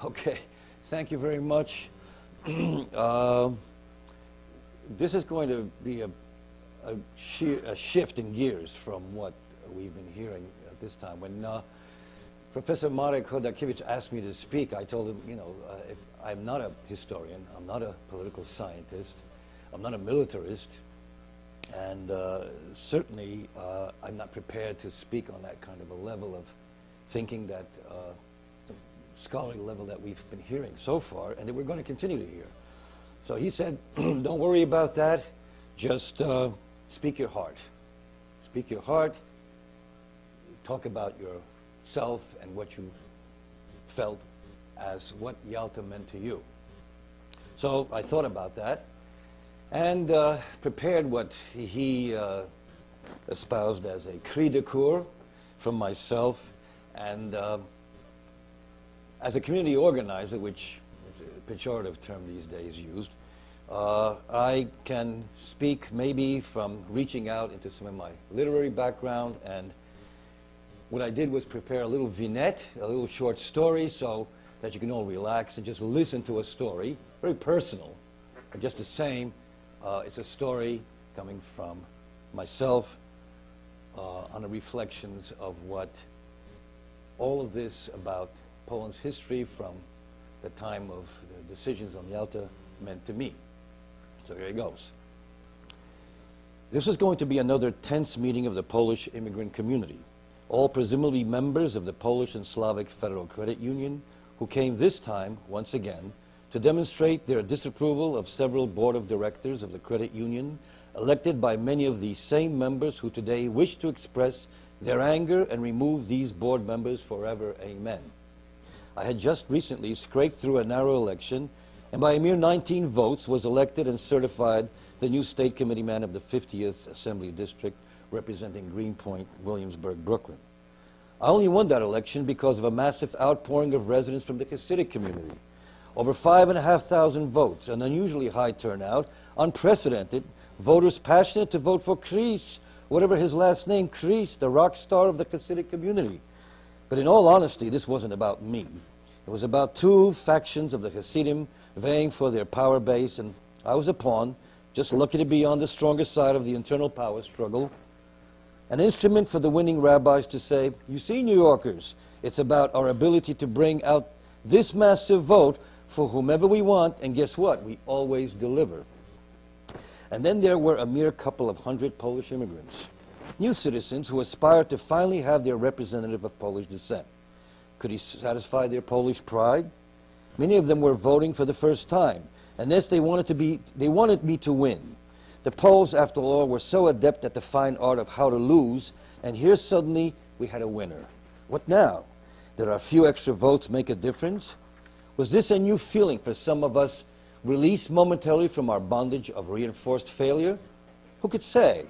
Okay, thank you very much. This is going to be a shift in gears from what we've been hearing at this time. When Professor Marek Chodakiewicz asked me to speak, I told him, I'm not a historian, I'm not a political scientist, I'm not a militarist, and certainly I'm not prepared to speak on that kind of a level of thinking, that the scholarly level that we've been hearing so far, and that we're going to continue to hear. So he said, don't worry about that, just speak your heart. Speak your heart, talk about yourself and what you felt as what Yalta meant to you. So I thought about that and prepared what he espoused as a cri de coeur from myself, and as a community organizer, which is a pejorative term these days used, I can speak maybe from reaching out into some of my literary background, and what I did was prepare a little vignette, a little short story, so that you can all relax and just listen to a story, very personal, but just the same. It's a story coming from myself on the reflections of what all of this about Poland's history from the time of the decisions on Yalta meant to me. So here it goes. This was going to be another tense meeting of the Polish immigrant community, all presumably members of the Polish and Slavic Federal Credit Union, who came this time, once again, to demonstrate their disapproval of several board of directors of the credit union, elected by many of the same members who today wish to express their anger and remove these board members forever. Amen. I had just recently scraped through a narrow election, and by a mere 19 votes was elected and certified the new state committee man of the 50th Assembly District, representing Greenpoint, Williamsburg, Brooklyn. I only won that election because of a massive outpouring of residents from the Hasidic community. Over 5,500 votes, an unusually high turnout, unprecedented, voters passionate to vote for Kris, whatever his last name, Kris, the rock star of the Hasidic community. But in all honesty, this wasn't about me. It was about two factions of the Hasidim vying for their power base, and I was a pawn, just lucky to be on the stronger side of the internal power struggle. An instrument for the winning rabbis to say, you see, New Yorkers, it's about our ability to bring out this massive vote for whomever we want, and guess what? We always deliver. And then there were a mere couple of hundred Polish immigrants, new citizens who aspired to finally have their representative of Polish descent. Could he satisfy their Polish pride? Many of them were voting for the first time, and this they wanted me to win. The Poles, after all, were so adept at the fine art of how to lose, and here suddenly we had a winner. What now? Did our few extra votes make a difference? Was this a new feeling for some of us, released momentarily from our bondage of reinforced failure? Who could say?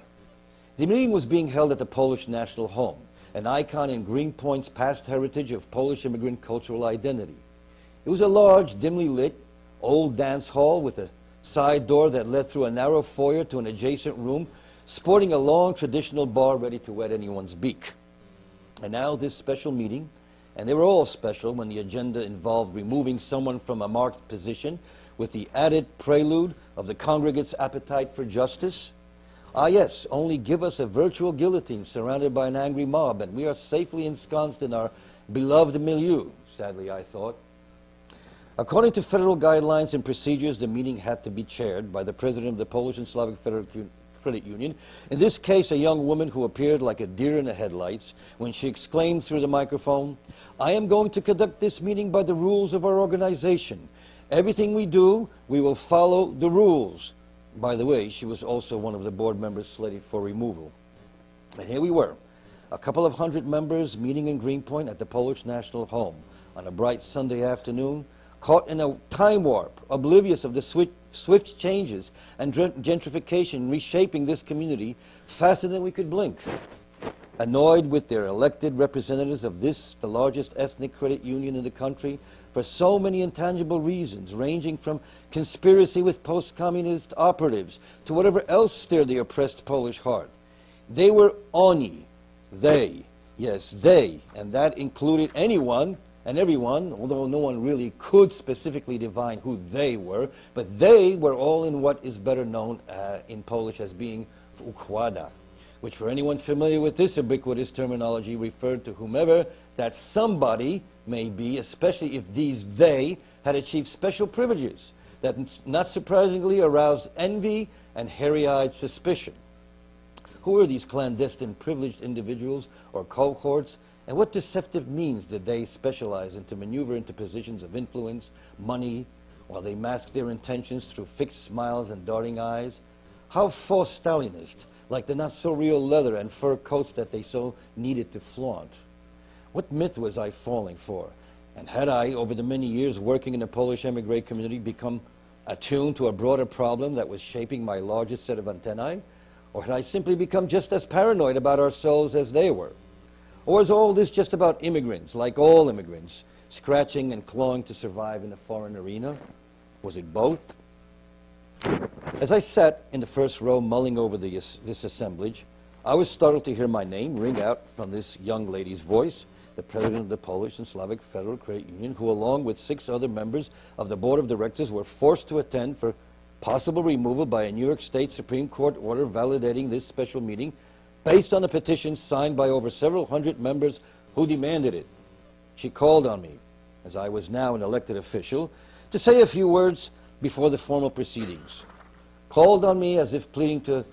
The meeting was being held at the Polish National Home, an icon in Greenpoint's past heritage of Polish immigrant cultural identity. It was a large, dimly lit, old dance hall with a side door that led through a narrow foyer to an adjacent room, sporting a long traditional bar ready to whet anyone's beak. And now this special meeting, and they were all special when the agenda involved removing someone from a marked position with the added prelude of the congregate's appetite for justice. Ah yes, only give us a virtual guillotine surrounded by an angry mob, and we are safely ensconced in our beloved milieu, sadly I thought. According to federal guidelines and procedures, the meeting had to be chaired by the president of the Polish and Slavic Federal Credit Union, in this case a young woman who appeared like a deer in the headlights when she exclaimed through the microphone, I am going to conduct this meeting by the rules of our organization. Everything we do, we will follow the rules. By the way, she was also one of the board members slated for removal. And here we were, a couple of hundred members meeting in Greenpoint at the Polish National Home on a bright Sunday afternoon, caught in a time warp, oblivious of the swift changes and gentrification reshaping this community faster than we could blink. Annoyed with their elected representatives of this, the largest ethnic credit union in the country, for so many intangible reasons, ranging from conspiracy with post-communist operatives to whatever else stirred the oppressed Polish heart. They were oni, they, yes, they, and that included anyone and everyone, although no one really could specifically define who they were, but they were all in what is better known in Polish as being w układa, which for anyone familiar with this ubiquitous terminology referred to whomever that somebody may be, especially if these they had achieved special privileges that not surprisingly aroused envy and hairy-eyed suspicion. Who were these clandestine privileged individuals or cohorts, and what deceptive means did they specialize in to maneuver into positions of influence, money, while they masked their intentions through fixed smiles and darting eyes? How false Stalinist, like the not-so-real leather and fur coats that they so needed to flaunt? What myth was I falling for? And had I, over the many years working in the Polish emigre community, become attuned to a broader problem that was shaping my largest set of antennae? Or had I simply become just as paranoid about ourselves as they were? Or is all this just about immigrants, like all immigrants, scratching and clawing to survive in a foreign arena? Was it both? As I sat in the first row mulling over this assemblage, I was startled to hear my name ring out from this young lady's voice, the president of the Polish and Slavic Federal Credit Union, who along with 6 other members of the board of directors were forced to attend for possible removal by a New York State Supreme Court order validating this special meeting based on a petition signed by over several hundred members who demanded it. She called on me, as I was now an elected official, to say a few words before the formal proceedings. Called on me as if pleading to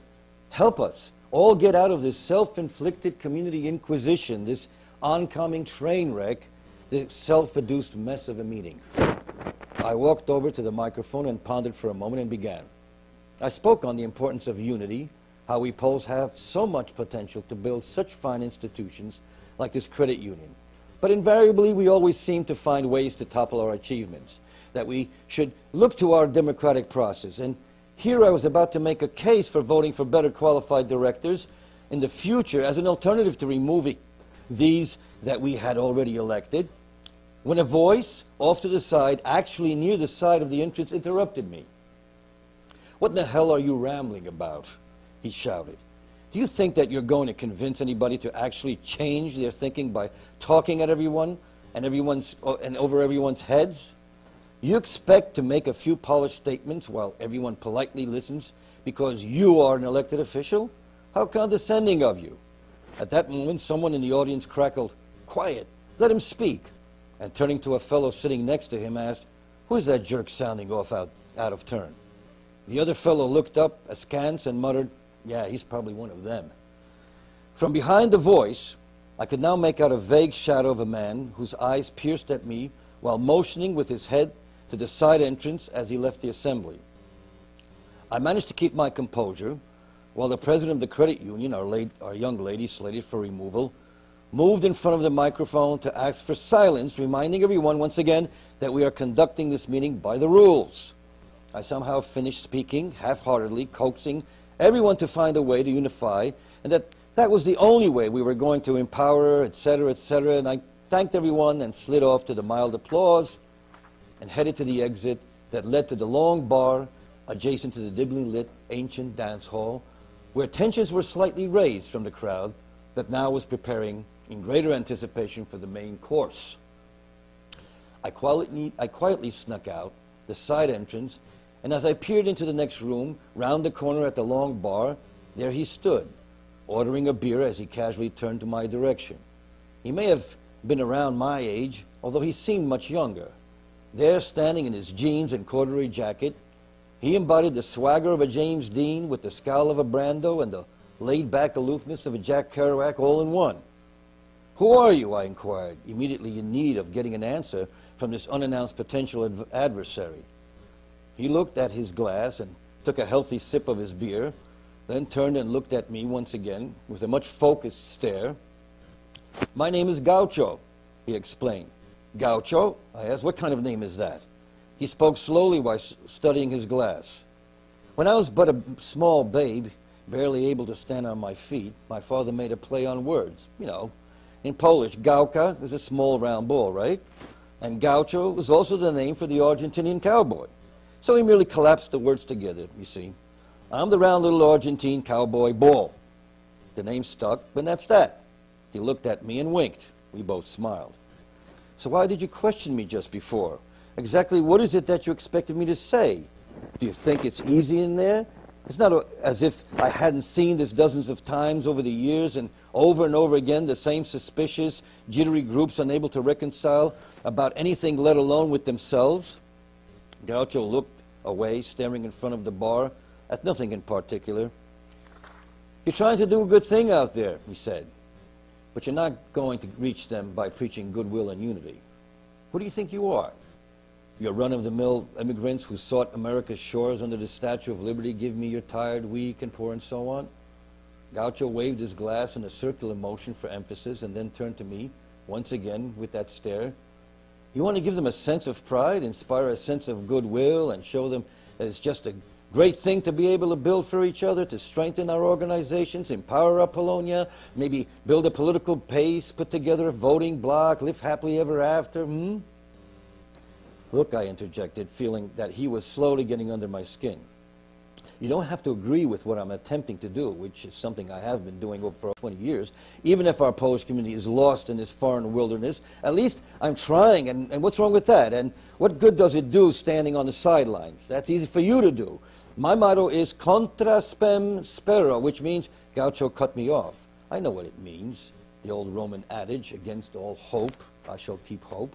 help us all get out of this self-inflicted community inquisition, this oncoming train wreck, the self-induced mess of a meeting. I walked over to the microphone and pondered for a moment and began. I spoke on the importance of unity, how we Poles have so much potential to build such fine institutions like this credit union. But invariably, we always seem to find ways to topple our achievements, that we should look to our democratic process. And here I was about to make a case for voting for better qualified directors in the future as an alternative to removing these that we had already elected, when a voice off to the side, actually near the side of the entrance, interrupted me. "What in the hell are you rambling about?" he shouted. "Do you think that you're going to convince anybody to actually change their thinking by talking at everyone and over everyone's heads? You expect to make a few polished statements while everyone politely listens because you are an elected official? How condescending of you." At that moment, someone in the audience crackled, "Quiet, let him speak," and turning to a fellow sitting next to him asked, "Who is that jerk sounding off out of turn?" The other fellow looked up askance and muttered, "Yeah, he's probably one of them." From behind the voice, I could now make out a vague shadow of a man whose eyes pierced at me while motioning with his head to the side entrance as he left the assembly. I managed to keep my composure while the president of the credit union, our young lady slated for removal, moved in front of the microphone to ask for silence, reminding everyone once again that we are conducting this meeting by the rules. I somehow finished speaking, half-heartedly, coaxing everyone to find a way to unify, and that was the only way we were going to empower, etc., and I thanked everyone and slid off to the mild applause and headed to the exit that led to the long bar adjacent to the dimly lit ancient dance hall, where tensions were slightly raised from the crowd that now was preparing in greater anticipation for the main course. I quietly snuck out the side entrance, and as I peered into the next room, round the corner at the long bar, there he stood, ordering a beer as he casually turned to my direction. He may have been around my age, although he seemed much younger. There, standing in his jeans and corduroy jacket, he embodied the swagger of a James Dean with the scowl of a Brando and the laid-back aloofness of a Jack Kerouac all in one. "Who are you?" I inquired, immediately in need of getting an answer from this unannounced potential adversary. He looked at his glass and took a healthy sip of his beer, then turned and looked at me once again with a much focused stare. "My name is Gaucho," he explained. "Gaucho?" I asked. "What kind of name is that?" He spoke slowly while studying his glass. "When I was but a small babe, barely able to stand on my feet, my father made a play on words. You know, in Polish, gałka is a small round ball, right? And gaucho was also the name for the Argentinian cowboy. So he merely collapsed the words together, you see. I'm the round little Argentine cowboy ball. The name stuck, but that's that." He looked at me and winked. We both smiled. So why did you question me just before? Exactly what is it that you expected me to say? Do you think it's easy in there? It's not as if I hadn't seen this dozens of times over the years and over again, the same suspicious, jittery groups unable to reconcile about anything, let alone with themselves. Gaucho looked away, staring in front of the bar at nothing in particular. You're trying to do a good thing out there, he said, but you're not going to reach them by preaching goodwill and unity. Who do you think you are? Your run-of-the-mill immigrants who sought America's shores under the Statue of Liberty, give me your tired, weak, and poor, and so on? Gaucho waved his glass in a circular motion for emphasis and then turned to me, once again, with that stare. You want to give them a sense of pride, inspire a sense of goodwill, and show them that it's just a great thing to be able to build for each other, to strengthen our organizations, empower our Polonia, maybe build a political base, put together a voting bloc, live happily ever after, Look, I interjected, feeling that he was slowly getting under my skin. You don't have to agree with what I'm attempting to do, which is something I have been doing over 20 years. Even if our Polish community is lost in this foreign wilderness, at least I'm trying, and what's wrong with that? And what good does it do standing on the sidelines? That's easy for you to do. My motto is contra spem spero, which means Gaucho cut me off. I know what it means. The old Roman adage, against all hope, I shall keep hope.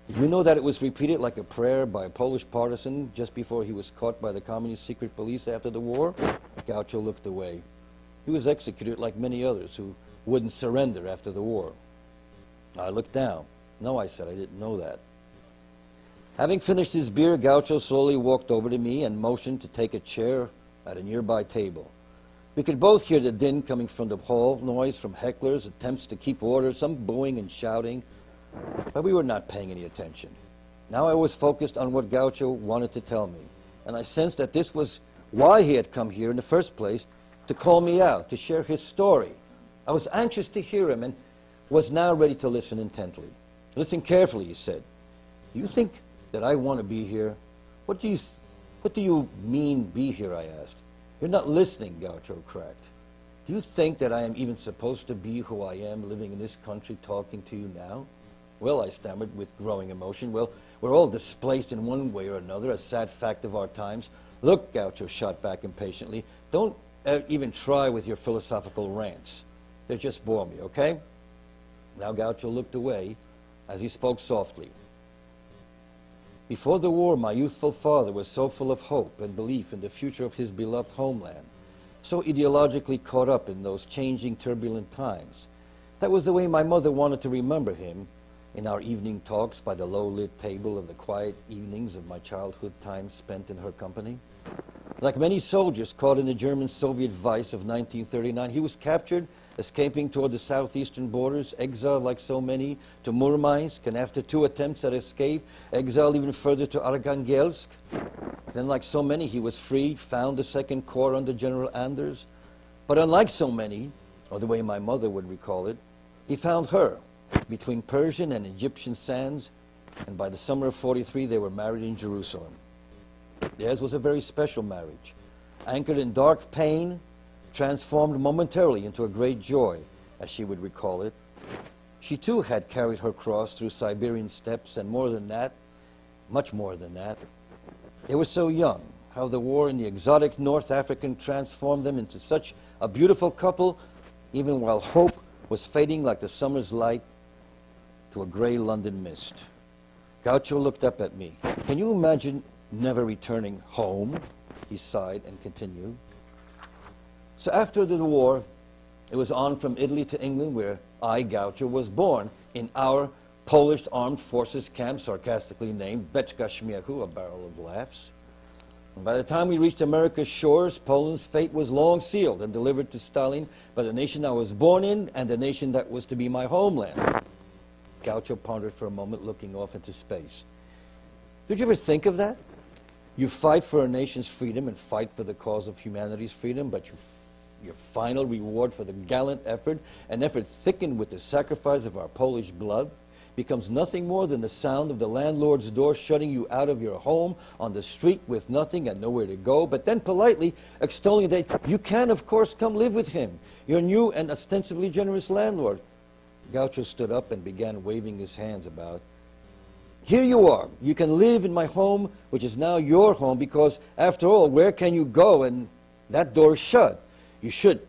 Did you know that it was repeated like a prayer by a Polish partisan just before he was caught by the communist secret police after the war? Gaucho looked away. He was executed like many others who wouldn't surrender after the war. I looked down. No, I said, I didn't know that. Having finished his beer, Gaucho slowly walked over to me and motioned to take a chair at a nearby table. We could both hear the din coming from the hall, noise from hecklers, attempts to keep order, some booing and shouting. But we were not paying any attention. Now I was focused on what Gaucho wanted to tell me, and I sensed that this was why he had come here in the first place, to call me out, to share his story. I was anxious to hear him and was now ready to listen intently. Listen carefully, he said. Do you think that I want to be here? What do you mean, be here, I asked. You're not listening, Gaucho cracked. Do you think that I am even supposed to be who I am, living in this country, talking to you now? Well, I stammered with growing emotion. Well, we're all displaced in one way or another, a sad fact of our times. Look, Gaucho shot back impatiently, don't even try with your philosophical rants. They just bore me, okay? Now Gaucho looked away as he spoke softly. Before the war, my youthful father was so full of hope and belief in the future of his beloved homeland, so ideologically caught up in those changing, turbulent times. That was the way my mother wanted to remember him in our evening talks by the low-lit table of the quiet evenings of my childhood time spent in her company. Like many soldiers caught in the German-Soviet vice of 1939, he was captured, escaping toward the southeastern borders, exiled like so many to Murmansk, and after 2 attempts at escape, exiled even further to Arkhangelsk. Then, like so many, he was freed, found the Second Corps under General Anders. But unlike so many, or the way my mother would recall it, he found her between Persian and Egyptian sands, and by the summer of '43, they were married in Jerusalem. Theirs was a very special marriage, anchored in dark pain, transformed momentarily into a great joy, as she would recall it. She too had carried her cross through Siberian steppes, and more than that, much more than that. They were so young, how the war in the exotic North African transformed them into such a beautiful couple, even while hope was fading like the summer's light to a gray London mist. Gaucho looked up at me. Can you imagine never returning home? He sighed and continued. So after the war, it was on from Italy to England, where I, Gaucho, was born in our Polish armed forces camp, sarcastically named Beczka Śmiechu, a barrel of laughs. And by the time we reached America's shores, Poland's fate was long sealed and delivered to Stalin by the nation I was born in and the nation that was to be my homeland. Gaucho pondered for a moment, looking off into space. Did you ever think of that? You fight for a nation's freedom and fight for the cause of humanity's freedom, but your final reward for the gallant effort, an effort thickened with the sacrifice of our Polish blood, becomes nothing more than the sound of the landlord's door shutting you out of your home on the street with nothing and nowhere to go, but then politely extolling that you can, of course, come live with him, your new and ostensibly generous landlord. Gaucho stood up and began waving his hands about. Here you are. You can live in my home, which is now your home, because, after all, where can you go? And that door is shut. You should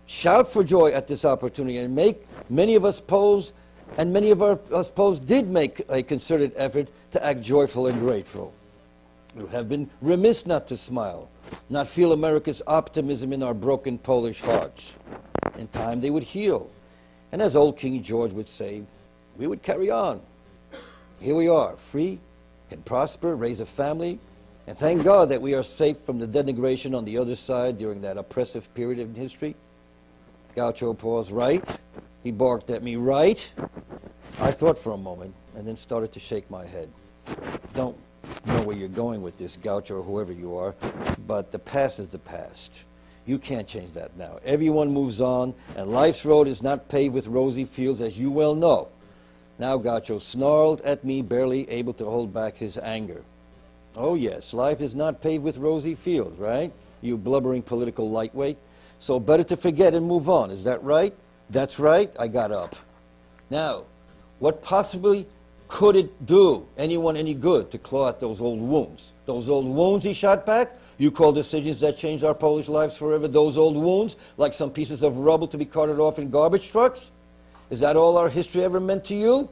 shout for joy at this opportunity and make many of us Poles, and many of us Poles did make a concerted effort to act joyful and grateful. You have been remiss not to smile, not feel America's optimism in our broken Polish hearts. In time they would heal. And as old King George would say, we would carry on. Here we are, free, can prosper, raise a family, and thank God that we are safe from the denigration on the other side during that oppressive period in history. Gaucho paused. Right? He barked at me. Right? I thought for a moment and then started to shake my head. Don't know where you're going with this, Gaucho, or whoever you are, but the past is the past. You can't change that now. Everyone moves on, and life's road is not paved with rosy fields, as you well know. Now Gaucho snarled at me, barely able to hold back his anger. Oh yes, life is not paved with rosy fields, right? You blubbering political lightweight. So better to forget and move on, is that right? That's right. I got up. Now, what possibly could it do anyone any good to claw at those old wounds? Those old wounds, he shot back? You call decisions that changed our Polish lives forever those old wounds, like some pieces of rubble to be carted off in garbage trucks? Is that all our history ever meant to you?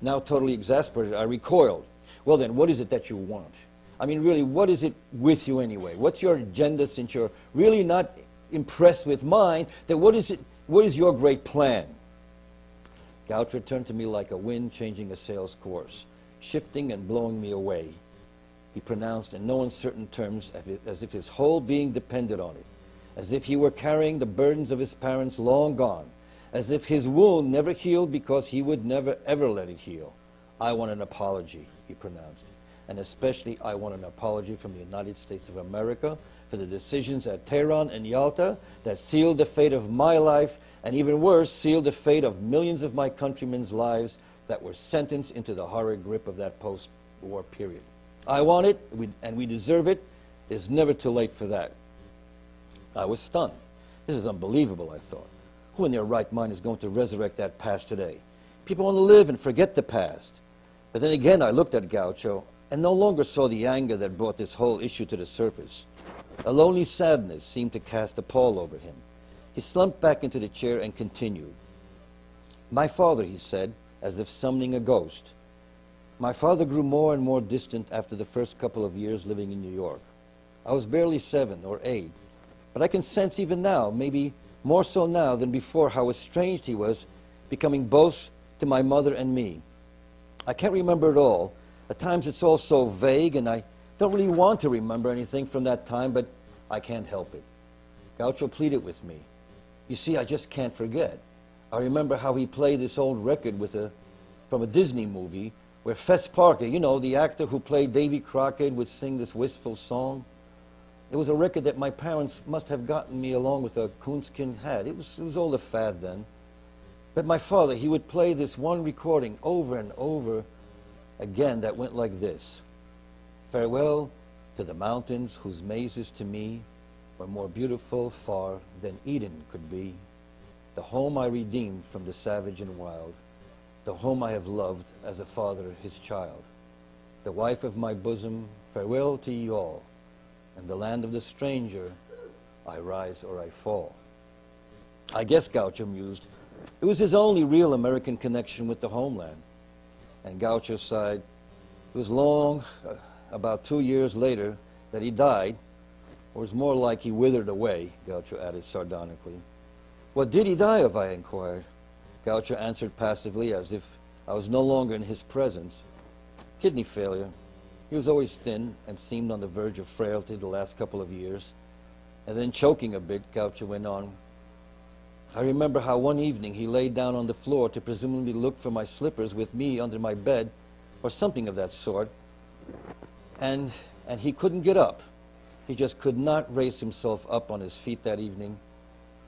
Now totally exasperated, I recoiled. Well then, what is it that you want? I mean, really, what is it with you anyway? What's your agenda, since you're really not impressed with mine? Then what is your great plan? Gaucho turned to me like a wind changing a sail's course, shifting and blowing me away. He pronounced in no uncertain terms, as if his whole being depended on it, as if he were carrying the burdens of his parents long gone, as if his wound never healed because he would never ever let it heal. I want an apology, he pronounced, and especially I want an apology from the United States of America for the decisions at Tehran and Yalta that sealed the fate of my life, and even worse, sealed the fate of millions of my countrymen's lives that were sentenced into the horrid grip of that post-war period. I want it, and we deserve it. It's never too late for that. I was stunned. This is unbelievable, I thought. Who in their right mind is going to resurrect that past today? People want to live and forget the past. But then again, I looked at Gaucho and no longer saw the anger that brought this whole issue to the surface. A lonely sadness seemed to cast a pall over him. He slumped back into the chair and continued. My father, he said, as if summoning a ghost. My father grew more and more distant after the first couple of years living in New York. I was barely 7 or 8, but I can sense even now, maybe more so now than before, how estranged he was, becoming both to my mother and me. I can't remember it all. At times it's all so vague, and I don't really want to remember anything from that time, but I can't help it. Gaucho pleaded with me. You see, I just can't forget. I remember how he played this old record from a Disney movie, where Fess Parker, you know, the actor who played Davy Crockett, would sing this wistful song. It was a record that my parents must have gotten me along with a coonskin hat. It was all a fad then. But my father, he would play this one recording over and over again that went like this. Farewell to the mountains whose mazes to me were more beautiful far than Eden could be. The home I redeemed from the savage and wild. The home I have loved as a father his child. The wife of my bosom, farewell to ye all. And the land of the stranger, I rise or I fall. I guess, Gaucho mused, it was his only real American connection with the homeland. And Gaucho sighed. It was long, about 2 years later, that he died, or it was more like he withered away, Gaucho added sardonically. What did he die of, I inquired. Gaucho answered passively, as if I was no longer in his presence. Kidney failure. He was always thin and seemed on the verge of frailty the last couple of years. And then choking a bit, Gaucho went on. I remember how one evening he lay down on the floor to presumably look for my slippers with me under my bed, or something of that sort. And he couldn't get up. He just could not raise himself up on his feet that evening.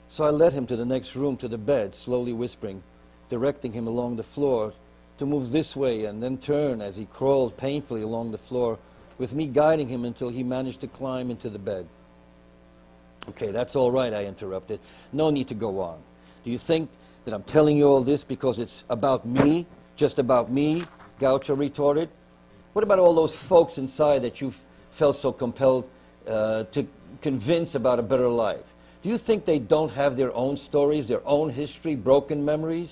So I led him to the next room, to the bed, slowly whispering, directing him along the floor to move this way and then turn as he crawled painfully along the floor, with me guiding him until he managed to climb into the bed. Okay, that's all right, I interrupted. No need to go on. Do you think that I'm telling you all this because it's about me, just about me? Gaucho retorted. What about all those folks inside that you felt so compelled to convince about a better life? Do you think they don't have their own stories, their own history, broken memories?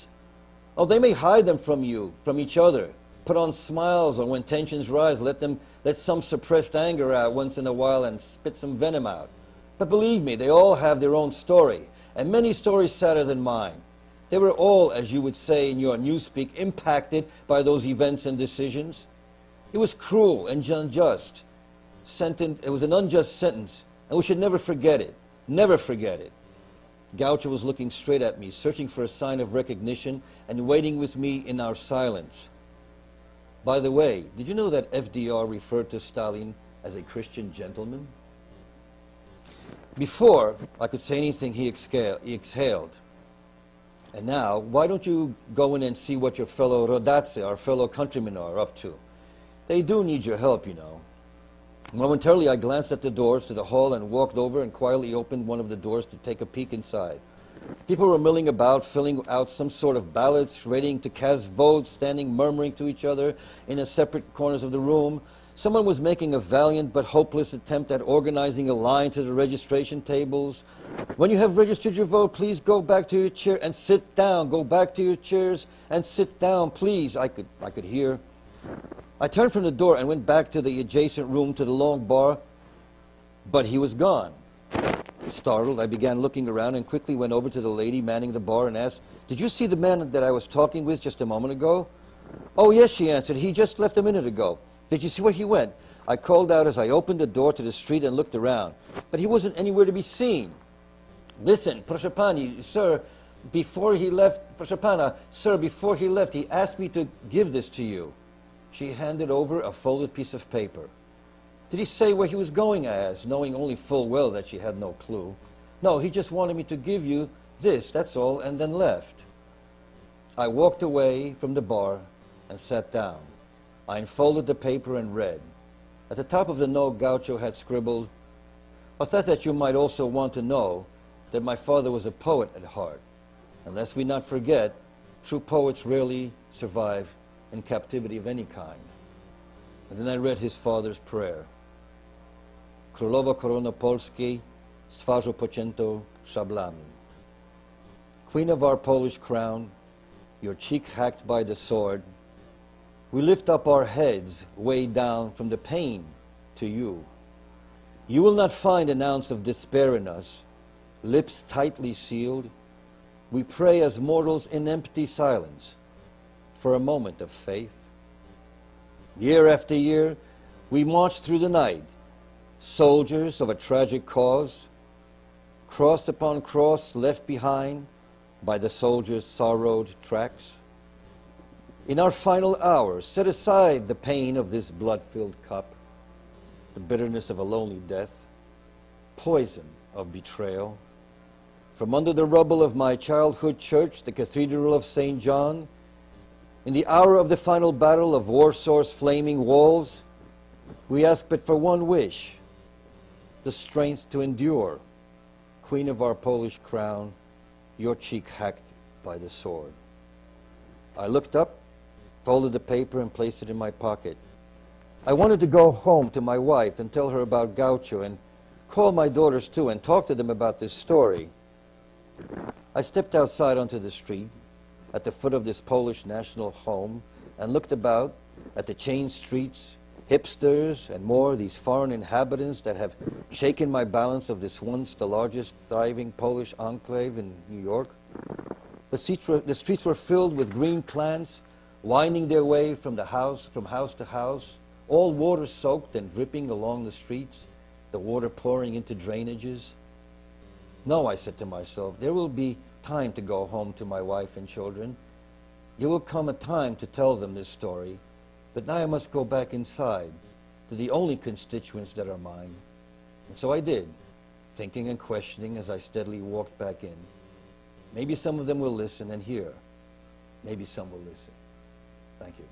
Oh, they may hide them from you, from each other. Put on smiles, or when tensions rise, let some suppressed anger out once in a while and spit some venom out. But believe me, they all have their own story, and many stories sadder than mine. They were all, as you would say in your newspeak, impacted by those events and decisions. It was cruel and unjust. It was an unjust sentence, and we should never forget it. Never forget it. Gaucho was looking straight at me, searching for a sign of recognition and waiting with me in our silence. By the way, did you know that FDR referred to Stalin as a Christian gentleman? Before I could say anything, he exhaled. And now, why don't you go in and see what your fellow rodace, our fellow countrymen, are up to? They do need your help, you know. Momentarily, I glanced at the doors to the hall and walked over and quietly opened one of the doors to take a peek inside. People were milling about, filling out some sort of ballots, ready to cast votes, standing murmuring to each other in the separate corners of the room. Someone was making a valiant but hopeless attempt at organizing a line to the registration tables. When you have registered your vote, please go back to your chair and sit down. Go back to your chairs and sit down, please. I could hear. I turned from the door and went back to the adjacent room to the long bar, but he was gone. Startled, I began looking around and quickly went over to the lady manning the bar and asked, "Did you see the man that I was talking with just a moment ago?" "Oh, yes," she answered. "He just left a minute ago." "Did you see where he went?" I called out as I opened the door to the street and looked around. But he wasn't anywhere to be seen. "Listen, proszę pani, sir, before he left, proszę pana, sir, before he left, he asked me to give this to you." She handed over a folded piece of paper. "Did he say where he was going?" I asked, knowing only full well that she had no clue. "No, he just wanted me to give you this, that's all, and then left." I walked away from the bar and sat down. I unfolded the paper and read. At the top of the note, Gaucho had scribbled, "I thought that you might also want to know that my father was a poet at heart. And lest we not forget, true poets rarely survive in captivity of any kind." And then I read his father's prayer. Królowa korona Polskiej z twarzą pociętą szablami. Queen of our Polish crown, your cheek hacked by the sword, we lift up our heads weighed down from the pain to you. You will not find an ounce of despair in us, lips tightly sealed. We pray as mortals in empty silence for a moment of faith. Year after year, we march through the night, soldiers of a tragic cause, cross upon cross left behind by the soldiers' sorrowed tracks. In our final hours, set aside the pain of this blood-filled cup, the bitterness of a lonely death, poison of betrayal. From under the rubble of my childhood church, the Cathedral of St. John, in the hour of the final battle of Warsaw's flaming walls, we ask but for one wish, the strength to endure. Queen of our Polish crown, your cheek hacked by the sword. I looked up, folded the paper and placed it in my pocket. I wanted to go home to my wife and tell her about Gaucho and call my daughters too and talk to them about this story. I stepped outside onto the street at the foot of this Polish national home and looked about at the chain streets, hipsters and more, these foreign inhabitants that have shaken my balance of this once the largest thriving Polish enclave in New York. The streets were filled with green plants, winding their way from house to house, all water-soaked and dripping along the streets, the water pouring into drainages. No, I said to myself, there will be time to go home to my wife and children. There will come a time to tell them this story, but now I must go back inside to the only constituents that are mine. And so I did, thinking and questioning as I steadily walked back in. Maybe some of them will listen and hear. Maybe some will listen. Thank you.